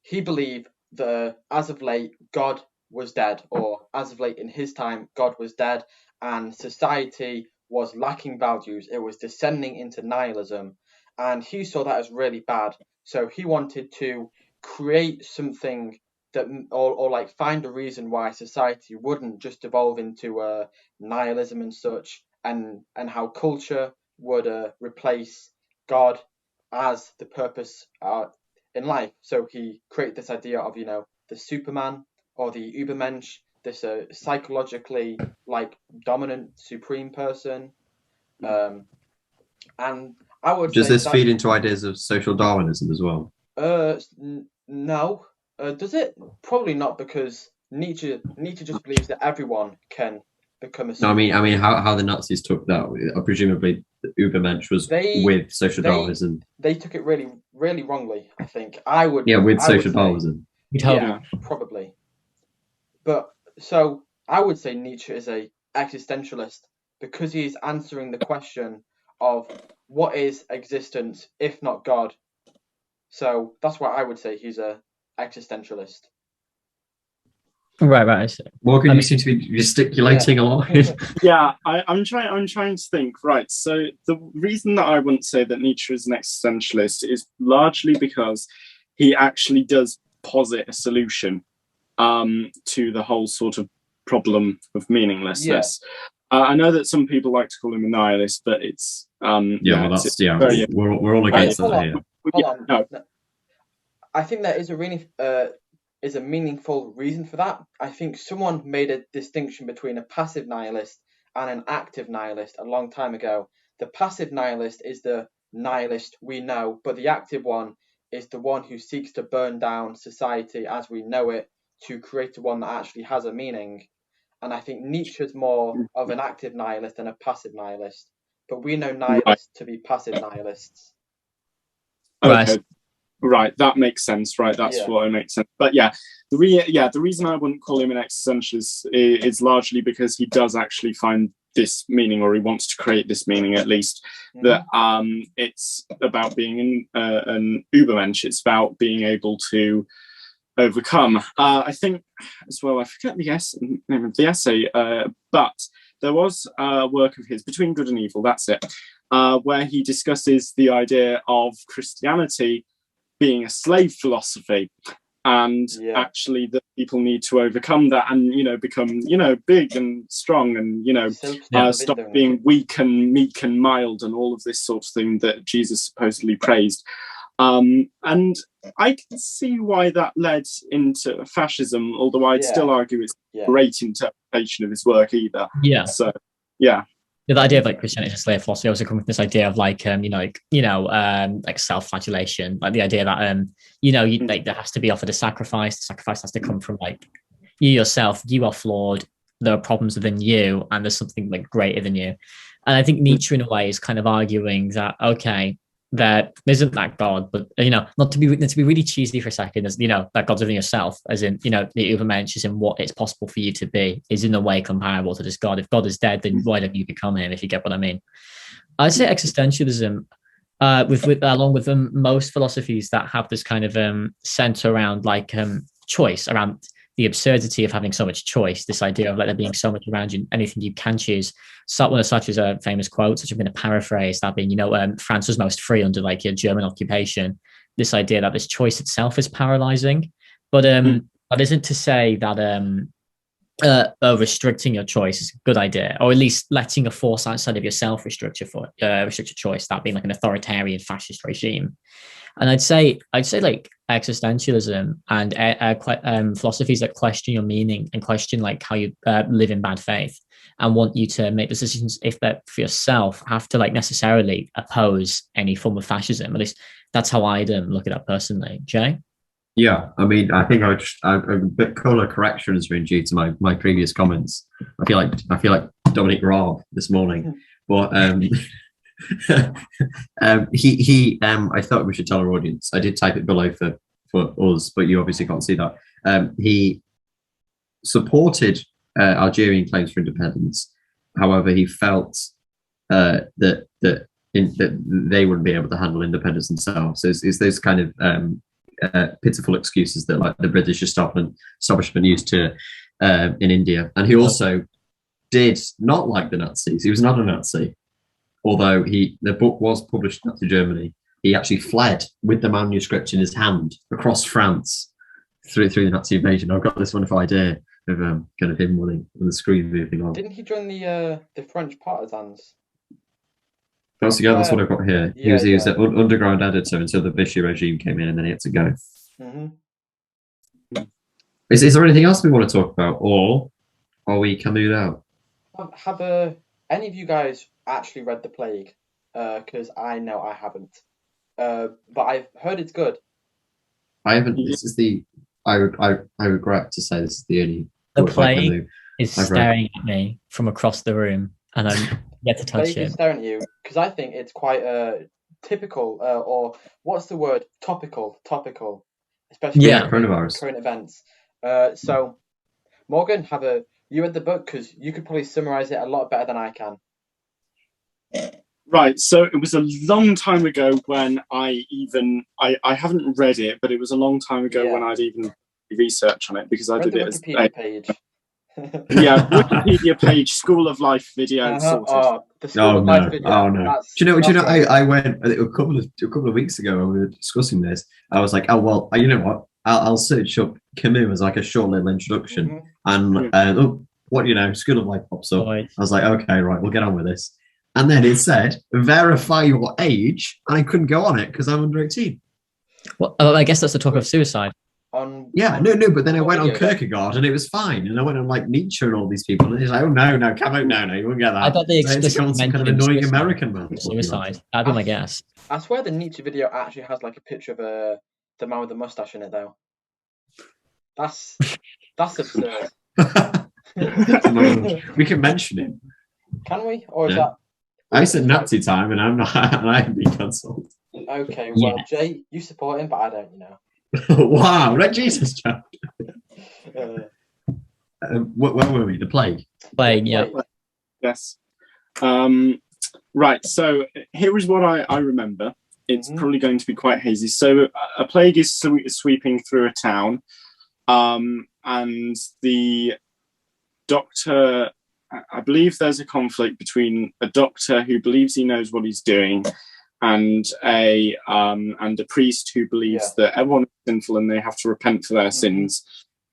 he believed that as of late God was dead, or as of late in his time God was dead, and society was lacking values. It was descending into nihilism, and he saw that as really bad. So he wanted to create something that, or like find a reason why society wouldn't just evolve into nihilism and such, and how culture would replace God as the purpose in life. So he created this idea of, the Superman or the Übermensch, this psychologically dominant supreme person. And I would Does this feed into ideas of social Darwinism as well? No. Does it? Probably not, because Nietzsche just believes that everyone can become a Superman. No, I mean how the Nazis took that. Presumably the Übermensch was with social Darwinism. They took it really, really wrongly, I think. Social Darwinism. Yeah, probably. But so I would say Nietzsche is a existentialist because he is answering the question of what is existence if not God. So that's why I would say he's a existentialist. Right. Morgan, you seem to be gesticulating a lot. Yeah, I'm trying to think. Right. So the reason that I wouldn't say that Nietzsche is an existentialist is largely because he actually does posit a solution to the whole sort of problem of meaninglessness. Yeah. I know that some people like to call him a nihilist, but it's we're all against that here. Hold on. No. I think there is a really is a meaningful reason for that. I think someone made a distinction between a passive nihilist and an active nihilist a long time ago. The passive nihilist is the nihilist we know, but the active one is the one who seeks to burn down society as we know it to create one that actually has a meaning. And I think Nietzsche's more of an active nihilist than a passive nihilist. But we know nihilists to be passive nihilists. Okay. Right, that makes sense. Right, that's what makes sense. But the reason I wouldn't call him an existentialist is largely because he does actually find this meaning, or he wants to create this meaning at least. That it's about being an Übermensch. It's about being able to overcome. I think as well. I forget the name of the essay, but there was a work of his, Between Good and Evil. That's it, where he discusses the idea of Christianity being a slave philosophy, and actually that people need to overcome that and, you know, become, you know, big and strong and, you know, stop being weak and meek and mild and all of this sort of thing that Jesus supposedly praised. And I can see why that led into fascism, although I'd still argue it's a great interpretation of his work either. Yeah. So, yeah. The idea of like Christianity as slave philosophy also comes with this idea of like like self-flagellation, like the idea that like there has to be offered a sacrifice. The sacrifice has to come from like you yourself. You are flawed. There are problems within you, and there's something like greater than you. And I think Nietzsche, in a way, is kind of arguing that that isn't that God, but not to be really cheesy for a second, as that God's within yourself, as in the Übermensch is in what it's possible for you to be, is in a way comparable to this God. If God is dead, then why don't you become him? If you get what I mean. I'd say existentialism, along with most philosophies that have this kind of center around like choice, around the absurdity of having so much choice, this idea of like there being so much around you, anything you can choose. One of such as a famous quote, which I'm going to paraphrase, that being, France was most free under like a German occupation. This idea that this choice itself is paralyzing, but that isn't to say that restricting your choice is a good idea, or at least letting a force outside of yourself restrict your choice, that being like an authoritarian fascist regime. And I'd say like existentialism and philosophies that question your meaning and question like how you live in bad faith and want you to make decisions if that for yourself have to like necessarily oppose any form of fascism. At least that's how I'd look at that personally. Jay? Yeah, I mean, I think a bit color correction has been due to my previous comments. I feel like Dominic Raab this morning, but I thought we should tell our audience. I did type it below for us, but you obviously can't see that. He supported Algerian claims for independence. However, he felt that they wouldn't be able to handle independence themselves. So it's those kind of pitiful excuses that like the British establishment used to in India. And he also did not like the Nazis. He was not a Nazi. Although the book was published in Nazi Germany, he actually fled with the manuscript in his hand across France through the Nazi invasion. I've got this wonderful idea of kind of him with the screen moving on. Didn't he join the French partisans? That's what I've got here. He was an underground editor until the Vichy regime came in, and then he had to go. Is there anything else we want to talk about, or are we Camus out? Have any of you guys actually read The Plague? Because I know I haven't. But I've heard it's good. I haven't. This is I regret to say this is the only. The Plague is staring at me from across the room, and I'm yet to touch it. Is staring at you because I think it's quite typical, or what's the word? Topical, especially coronavirus, current events. So, Morgan, you read the book because you could probably summarize it a lot better than I can. Right, so it was a long time ago when I haven't read it, but it was a long time ago when I'd even research on it because I did it as Wikipedia page. Wikipedia page, School of Life video sorted. The School of Life video. Oh no! Do you know? I went a couple of weeks ago when we were discussing this. I was like, oh well, you know what? I'll search up Camus as like a short little introduction, and School of Life pops up. I was like, okay, right, we'll get on with this. And then it said, verify your age, and I couldn't go on it because I'm under 18. Well, I guess that's the talk of suicide. But then I went on Kierkegaard and it was fine. And I went on like Nietzsche and all these people, and he's like, oh no, come out, no, you won't get that. I thought they explicitly mentioned kind of annoying American man. Suicide. That'd be my guess. I swear the Nietzsche video actually has like a picture of the man with the mustache in it, though. That's absurd. We can mention him. Can we? Or is that? I said Nazi time, and I'm not. And I haven't been cancelled. Okay, well, Jay, you support him, but I don't. Wow, Red Jesus chapter. Where were we? The Plague. Plague, yeah. Yes. Right. So here is what I remember. It's probably going to be quite hazy. So a plague is sweeping through a town, and the doctor. I believe there's a conflict between a doctor who believes he knows what he's doing and a priest who believes that everyone is sinful and they have to repent for their sins.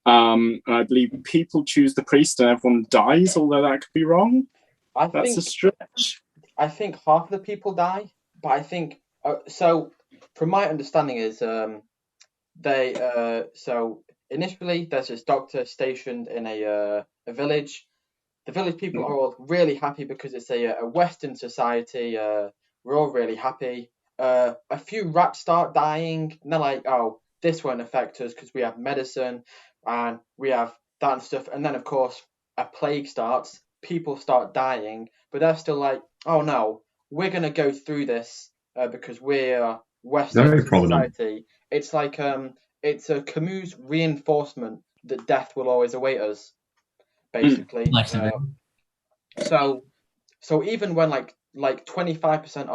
And I believe people choose the priest and everyone dies, although that could be wrong. That's a stretch. I think half of the people die, but I think so. From my understanding, is so initially there's this doctor stationed in a village. The village people are all really happy because it's a Western society. We're all really happy. A few rats start dying, and they're like, "Oh, this won't affect us because we have medicine and we have that and stuff." And then, of course, a plague starts. People start dying, but they're still like, "Oh no, we're gonna go through this because we're Western society." It's like it's a Camus reinforcement that death will always await us, basically. So even when like 25%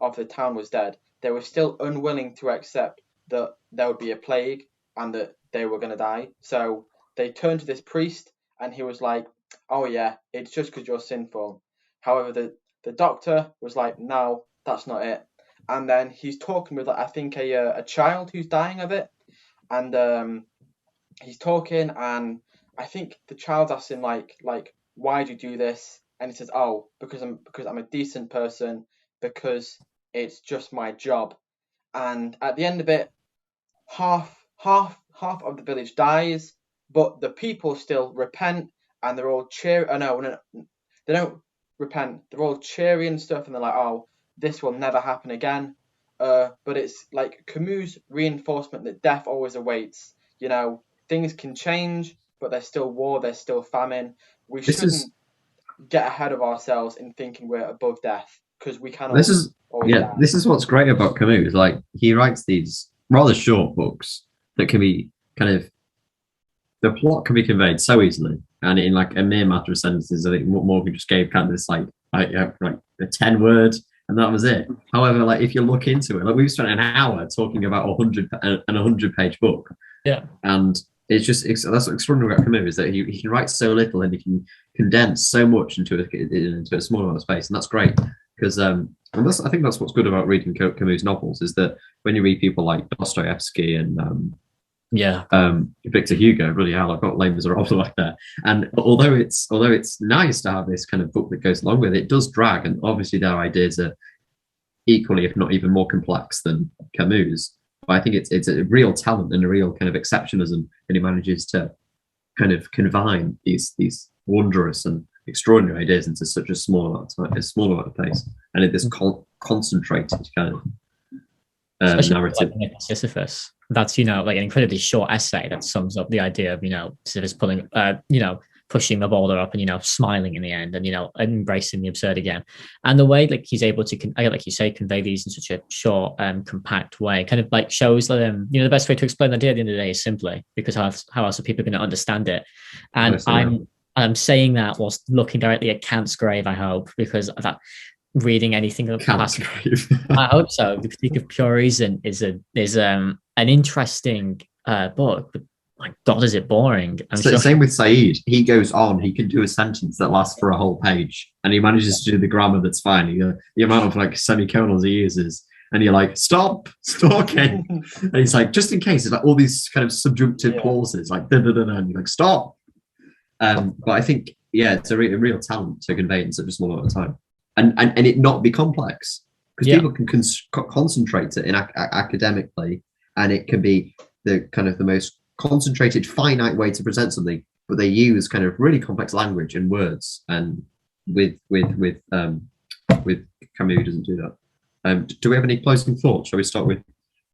of the town was dead, they were still unwilling to accept that there would be a plague and that they were going to die. So they turned to this priest, and he was like, "Oh yeah, it's just because you're sinful." However, the doctor was like, "No, that's not it." And then he's talking with, I think, a child who's dying of it, and he's talking, and I think the child asks him like, "Why do you do this?" And he says, "Oh, because I'm a decent person, because it's just my job." And at the end of it, half of the village dies, but the people still repent, and they're all cheer. Oh no, they don't repent. They're all cheery and stuff, and they're like, "Oh, this will never happen again." But it's like Camus' reinforcement that death always awaits. You know, things can change, but there's still war, there's still famine. We shouldn't get ahead of ourselves in thinking we're above death, because we cannot. This is what's great about Camus. Like, he writes these rather short books that can be kind of, the plot can be conveyed so easily, and in like a mere matter of sentences. I think what Morgan just gave kind of this like a 10-word, and that was it. However, like if you look into it, like we've spent an hour talking about a 100-page book. Yeah, and that's what's extraordinary about Camus, is that he can write so little and he can condense so much into a small amount of space, and that's great because I think that's what's good about reading Camus novels, is that when you read people like Dostoevsky and Victor Hugo, really hell, I've got Lame Miserable like that. And although it's nice to have this kind of book that goes along with it, it does drag, and obviously their ideas are equally, if not even more complex than Camus. But I think it's a real talent and a real kind of exceptionalism that he manages to kind of confine these wondrous and extraordinary ideas into such a small amount of place, and in this concentrated kind of narrative. Like Sisyphus, that's like an incredibly short essay that sums up the idea of Sisyphus pulling pushing the boulder up and smiling in the end, and embracing the absurd again. And the way like he's able to like you say, convey these in such a short compact way kind of like shows that the best way to explain the idea at the end of the day is simply, because how else are people going to understand it? And I'm saying that whilst looking directly at Kant's grave, I hope, because that reading anything of Kant's grave. I hope so. The Critique of Pure Reason is an interesting book, but my God, is it boring? Same with Said. He goes on, he can do a sentence that lasts for a whole page, and he manages to do the grammar that's fine. The amount of like semicolons he uses, and you're like, stop talking. And he's like, just in case, it's like all these kind of subjunctive clauses, like da da da da, and you're like, stop. But I think, it's a real talent to convey in such a small amount of time, and it not be complex, because people can concentrate it in academically, and it can be the kind of the most concentrated, finite way to present something, but they use kind of really complex language and words, and with Camus doesn't do that. Do we have any closing thoughts? Shall we start with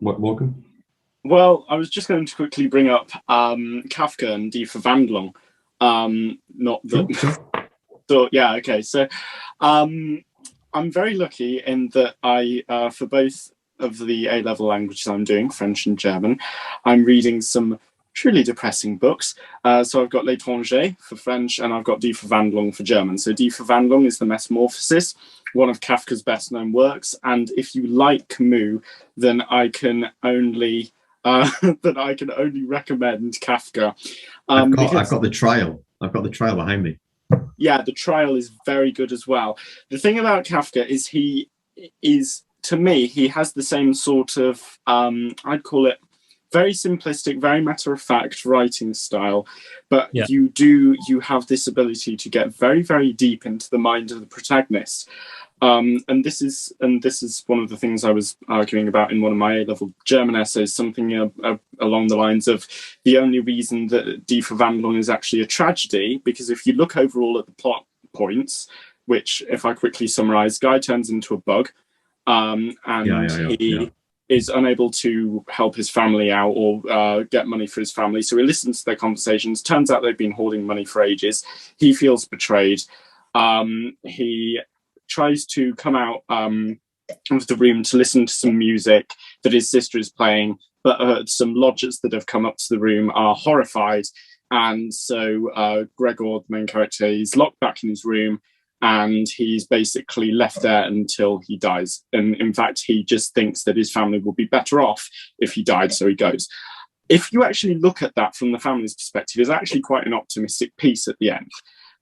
Morgan? Well, I was just going to quickly bring up Kafka and Die Verwandlung. Not that. Sure. So yeah, okay. So I'm very lucky in that I for both of the A-level languages I'm doing, French and German, I'm reading some truly depressing books. So I've got L'Étranger for French, and I've got Die Verwandlung for German. So Die Verwandlung is the Metamorphosis, one of Kafka's best-known works. And if you like Camus, then I can only recommend Kafka. I've got the trial. I've got the trial behind me. Yeah, the trial is very good as well. The thing about Kafka is he is to me, he has the same sort of, I'd call it very simplistic, very matter-of-fact writing style, but you have this ability to get very, very deep into the mind of the protagonist. And this is one of the things I was arguing about in one of my A-level German essays, something along the lines of the only reason that Die Verwandlung is actually a tragedy, because if you look overall at the plot points, which, if I quickly summarize, Guy turns into a bug, and he is unable to help his family out or get money for his family. So he listens to their conversations. Turns out they've been hoarding money for ages. He feels betrayed. He tries to come out of the room to listen to some music that his sister is playing, but some lodgers that have come up to the room are horrified. And so Gregor, the main character, is locked back in his room, and he's basically left there until he dies. And in fact, he just thinks that his family will be better off if he died, so he goes. If you actually look at that from the family's perspective, it's actually quite an optimistic piece at the end.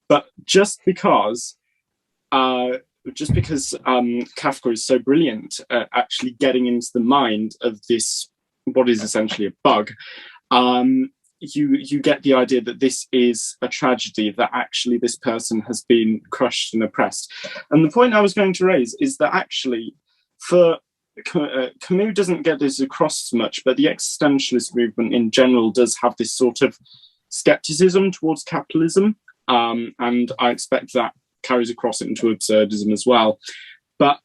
But just because Kafka is so brilliant at actually getting into the mind of this, what is essentially a bug, you get the idea that this is a tragedy, that actually this person has been crushed and oppressed. And the point I was going to raise is that actually, for Camus doesn't get this across so much, but the existentialist movement in general does have this sort of skepticism towards capitalism, and I expect that carries across into absurdism as well. But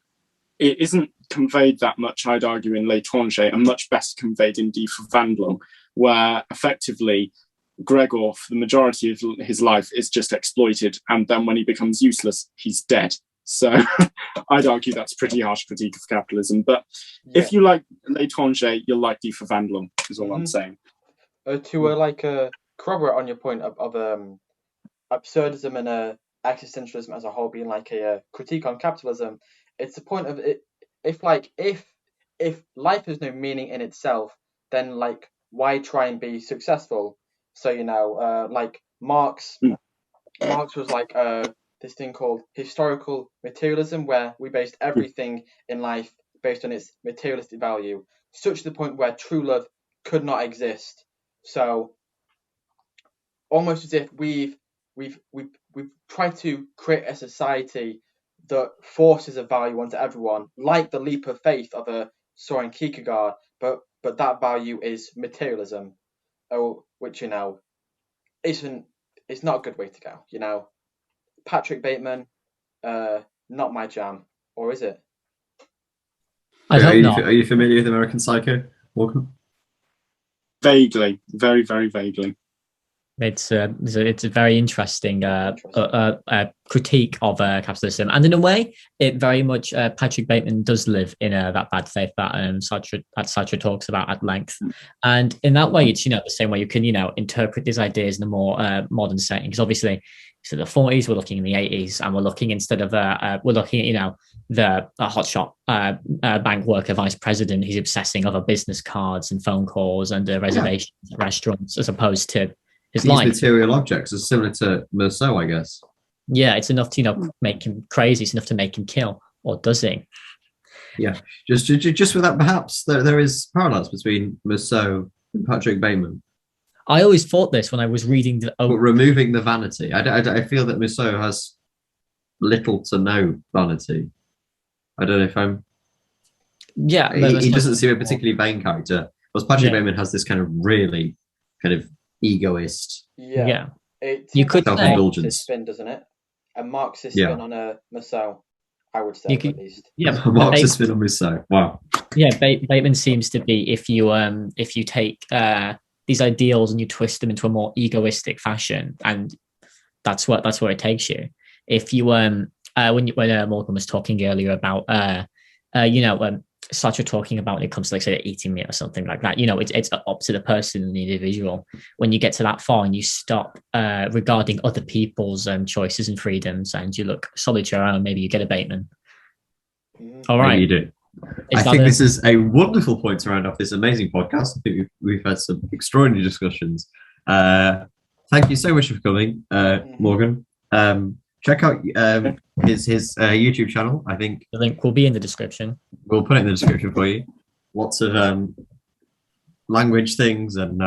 it isn't conveyed that much, I'd argue, in L'Étranger, and much better conveyed in Die Verwandlung, where effectively Gregor, for the majority of his life, is just exploited, and then when he becomes useless, he's dead. So I'd argue that's a pretty harsh critique of capitalism. But if you like L'Étranger, you'll like Die Verwandlung, is all I'm saying. To corroborate on your point of absurdism and existentialism as a whole being like a critique on capitalism, it's the point of it. If life has no meaning in itself, then like why try and be successful? So like Marx was like this thing called historical materialism, where we based everything in life based on its materialistic value, such to the point where true love could not exist. So almost as if we've tried to create a society that forces a value onto everyone, like the leap of faith of a Soren Kierkegaard, but that value is materialism, which it's not a good way to go. Patrick Bateman, not my jam, or is it? I hope not. Are you familiar with American Psycho, Morgan? Vaguely, very, very vaguely. It's a very interesting critique of capitalism, and in a way, it very much Patrick Bateman does live in that bad faith that Sartre talks about at length, and in that way, it's the same way you can interpret these ideas in a more modern setting, because obviously, so the 40s, we're looking in the 80s, and we're looking instead of we're looking at the hotshot bank worker vice president. He's obsessing over business cards and phone calls and reservations at restaurants, as opposed to his life. Material objects are similar to Meursault, I guess. Yeah, it's enough to make him crazy. It's enough to make him kill, or does he? Yeah, just with that, perhaps there is parallels between Meursault and Patrick Bateman. I always thought this when I was reading but removing the vanity. I feel that Meursault has little to no vanity. I don't know if I'm. Yeah, he doesn't seem a particularly vain character. Whereas Patrick Bateman has this kind of really kind of egoist. Yeah. You could say Marxist spin, doesn't it? A Marxist spin on a Meursault, I would say, at least. Yeah, a Marxist spin on Meursault. Wow. Yeah, Bateman seems to be, if you take these ideals and you twist them into a more egoistic fashion, and that's where it takes you. If you when Morgan was talking earlier about Sartre talking about when it comes to, like, say, eating meat or something like that, it's up to the person and the individual. When you get to that far and you stop regarding other people's choices and freedoms, and you look solely to your own, maybe you get a Bateman. All right, you do. I think this is a wonderful point to round off this amazing podcast. I think we've had some extraordinary discussions. Thank you so much for coming, Morgan. Check out his YouTube channel. I think the link will be in the description. We'll put it in the description for you. Lots of language things and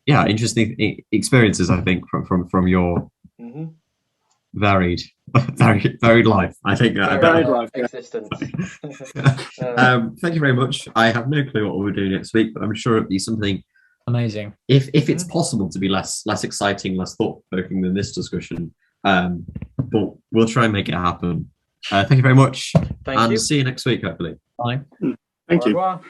yeah, interesting experiences. I think from your varied life. I think varied life existence. Thank you very much. I have no clue what we'll do next week, but I'm sure it'll be something amazing. If it's possible to be less exciting, less thought-provoking than this discussion, but we'll try and make it happen. Thank you very much, and see you next week, hopefully. Bye. Thank you. Au revoir.